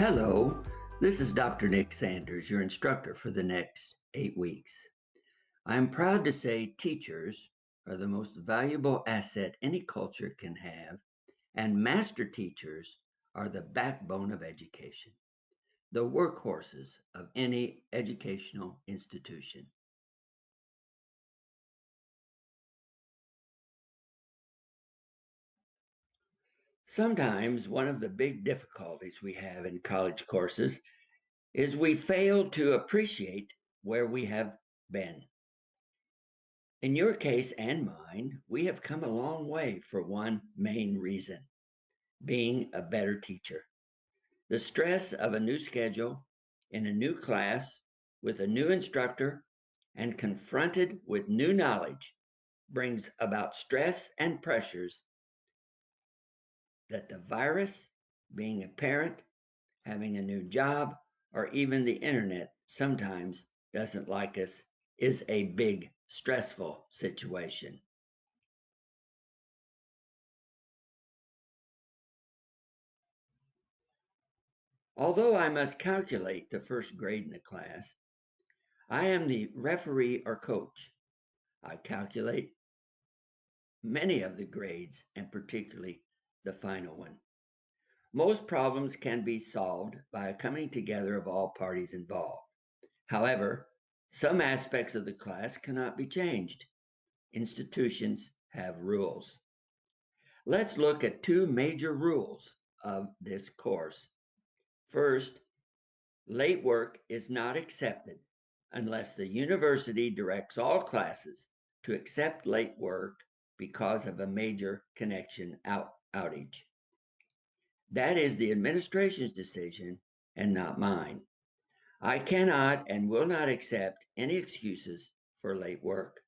Hello, this is Dr. Nick Sanders, your instructor for the next 8 weeks. I am proud to say teachers are the most valuable asset any culture can have, and master teachers are the backbone of education, the workhorses of any educational institution. Sometimes one of the big difficulties we have in college courses is we fail to appreciate where we have been. In your case and mine, we have come a long way for one main reason: being a better teacher. The stress of a new schedule, in a new class, with a new instructor, and confronted with new knowledge brings about stress and pressures that the virus, being a parent, having a new job, or even the internet sometimes doesn't like us is a big stressful situation. Although I must calculate the first grade in the class, I am the referee or coach. I calculate many of the grades and particularly the final one. Most problems can be solved by a coming together of all parties involved. However, some aspects of the class cannot be changed. Institutions have rules. Let's look at two major rules of this course. First, late work is not accepted unless the university directs all classes to accept late work because of a major connection outage. That is the administration's decision and not mine. I cannot and will not accept any excuses for late work.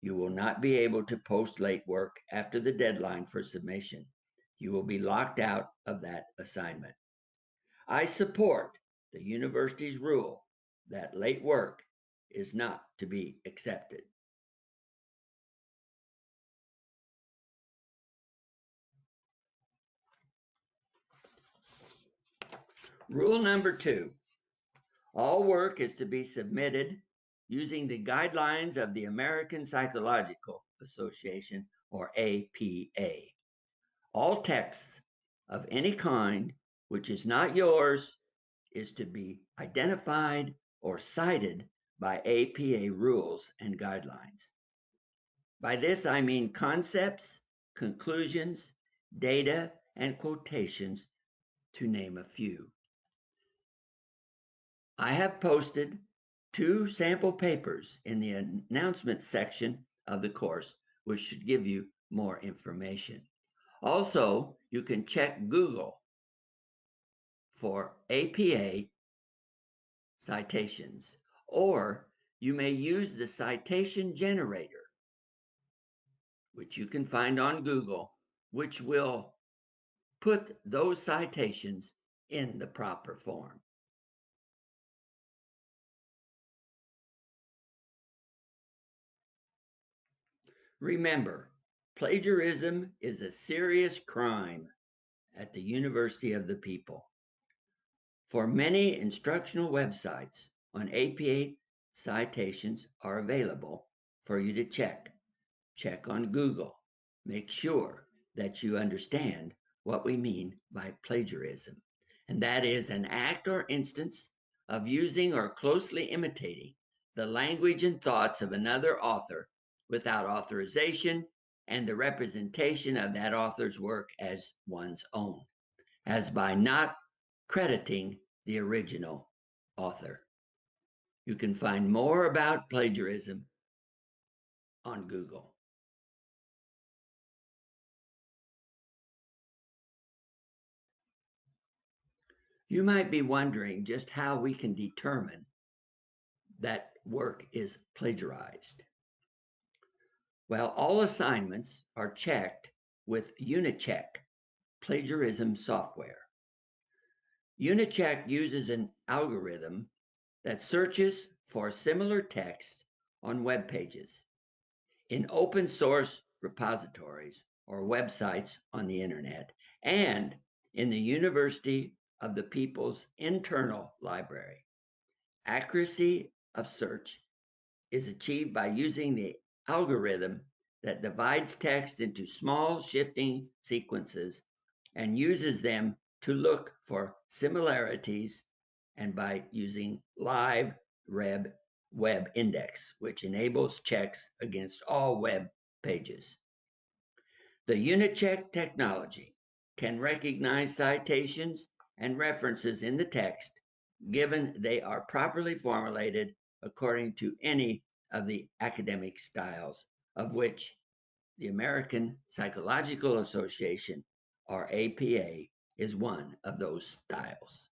You will not be able to post late work after the deadline for submission. You will be locked out of that assignment. I support the university's rule that late work is not to be accepted. Rule number 2, all work is to be submitted using the guidelines of the American Psychological Association, or APA. All texts of any kind which is not yours is to be identified or cited by APA rules and guidelines. By this I mean concepts, conclusions, data, and quotations, to name a few. I have posted 2 sample papers in the announcements section of the course, which should give you more information. Also, you can check Google for APA citations, or you may use the citation generator, which you can find on Google, which will put those citations in the proper form. Remember, plagiarism is a serious crime at the University of the People. For many instructional websites on APA, citations are available for you to check. Check on Google. Make sure that you understand what we mean by plagiarism, and that is an act or instance of using or closely imitating the language and thoughts of another author without authorization and the representation of that author's work as one's own, as by not crediting the original author. You can find more about plagiarism on Google. You might be wondering just how we can determine that work is plagiarized. Well, all assignments are checked with UniCheck plagiarism software. UniCheck uses an algorithm that searches for similar text on web pages, in open source repositories or websites on the internet, and in the university of the people's internal library. Accuracy of search is achieved by using the algorithm that divides text into small shifting sequences and uses them to look for similarities, and by using live web index, which enables checks against all web pages. The UniCheck technology can recognize citations and references in the text, given they are properly formulated according to any of the academic styles, of which the American Psychological Association, or APA, is one of those styles.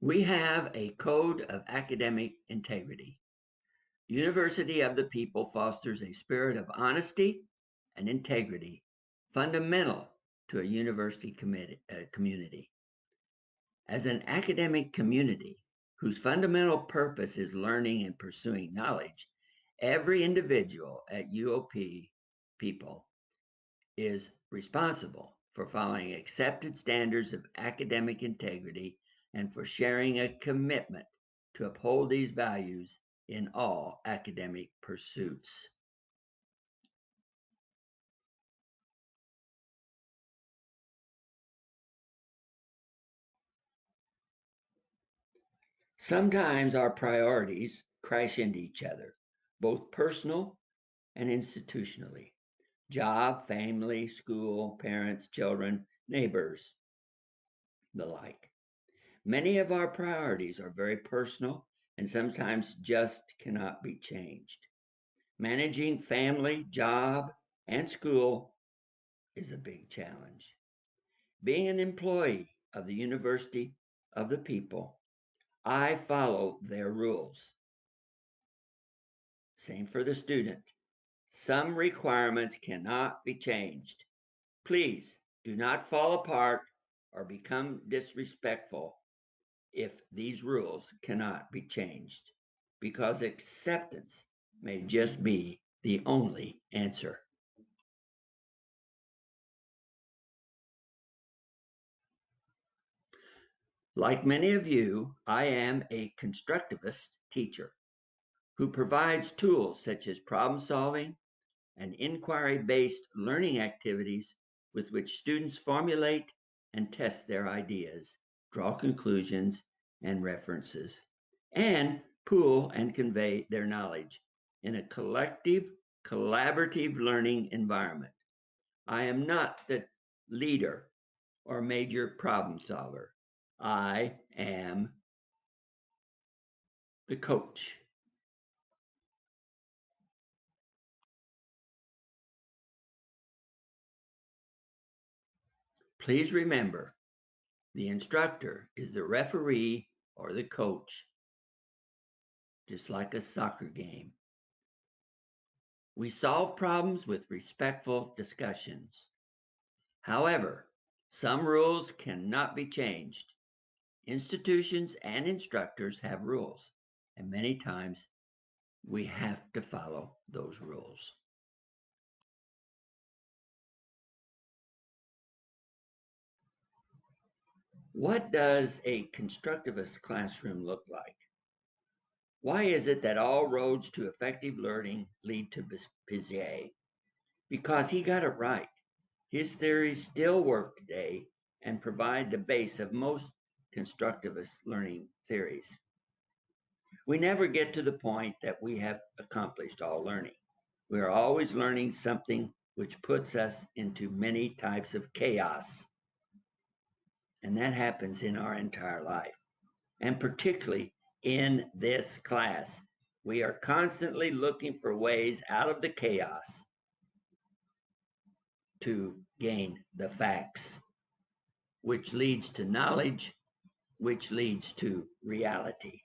We have a code of academic integrity. University of the People fosters a spirit of honesty and integrity fundamental to a university community. As an academic community whose fundamental purpose is learning and pursuing knowledge, every individual at UOP People is responsible for following accepted standards of academic integrity and for sharing a commitment to uphold these values in all academic pursuits. Sometimes our priorities crash into each other, both personal and institutionally. Job, family, school, parents, children, neighbors, the like. Many of our priorities are very personal and sometimes just cannot be changed. Managing family, job, and school is a big challenge. Being an employee of the University of the People, I follow their rules. Same for the student. Some requirements cannot be changed. Please do not fall apart or become disrespectful if these rules cannot be changed, because acceptance may just be the only answer. Like many of you, I am a constructivist teacher who provides tools such as problem solving and inquiry based learning activities with which students formulate and test their ideas, draw conclusions and references, and pool and convey their knowledge in a collective, collaborative learning environment. I am not the leader or major problem solver. I am the coach. Please remember, the instructor is the referee or the coach, just like a soccer game. We solve problems with respectful discussions. However, some rules cannot be changed. Institutions and instructors have rules, and many times we have to follow those rules. What does a constructivist classroom look like? Why is it that all roads to effective learning lead to Piaget? Because he got it right. His theories still work today and provide the base of most constructivist learning theories. We never get to the point that we have accomplished all learning. We are always learning something which puts us into many types of chaos. And that happens in our entire life. And particularly in this class, we are constantly looking for ways out of the chaos to gain the facts, which leads to knowledge, which leads to reality.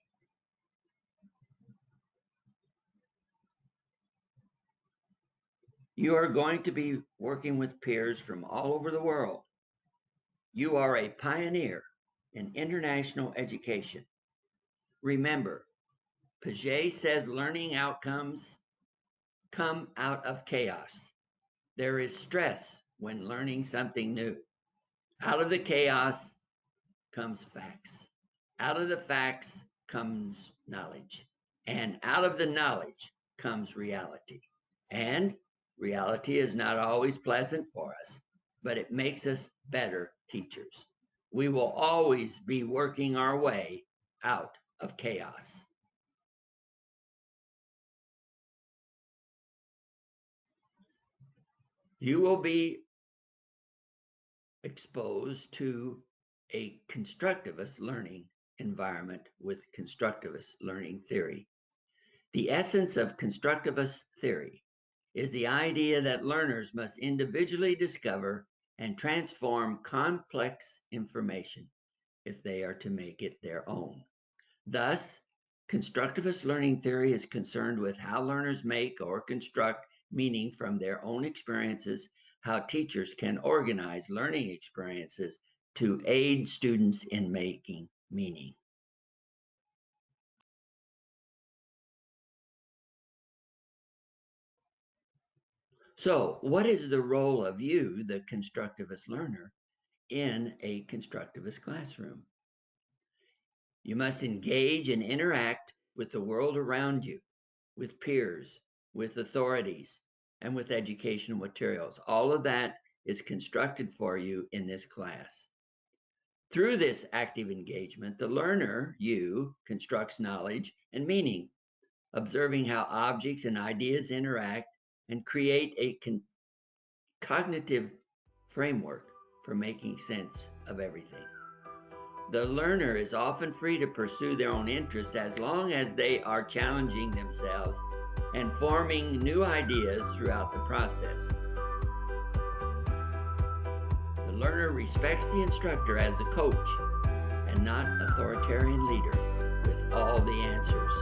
You are going to be working with peers from all over the world. You are a pioneer in international education. Remember, Piaget says learning outcomes come out of chaos. There is stress when learning something new. Out of the chaos comes facts. Out of the facts comes knowledge. And out of the knowledge comes reality. And reality is not always pleasant for us, but it makes us better teachers. We will always be working our way out of chaos. You will be exposed to a constructivist learning environment with constructivist learning theory. The essence of constructivist theory is the idea that learners must individually discover and transform complex information if they are to make it their own. Thus, constructivist learning theory is concerned with how learners make or construct meaning from their own experiences, how teachers can organize learning experiences to aid students in making meaning. So, what is the role of you, the constructivist learner, in a constructivist classroom? You must engage and interact with the world around you, with peers, with authorities, and with educational materials. All of that is constructed for you in this class. Through this active engagement, the learner, you, constructs knowledge and meaning, observing how objects and ideas interact and create a cognitive framework for making sense of everything. The learner is often free to pursue their own interests as long as they are challenging themselves and forming new ideas throughout the process. The learner respects the instructor as a coach and not authoritarian leader with all the answers.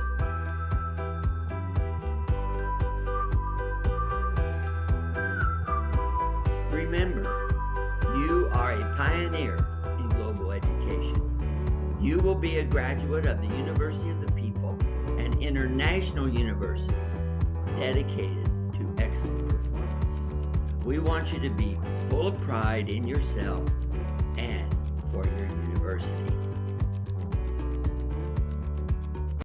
Remember, you are a pioneer in global education. You will be a graduate of the University of the People, an international university dedicated to excellent performance. We want you to be full of pride in yourself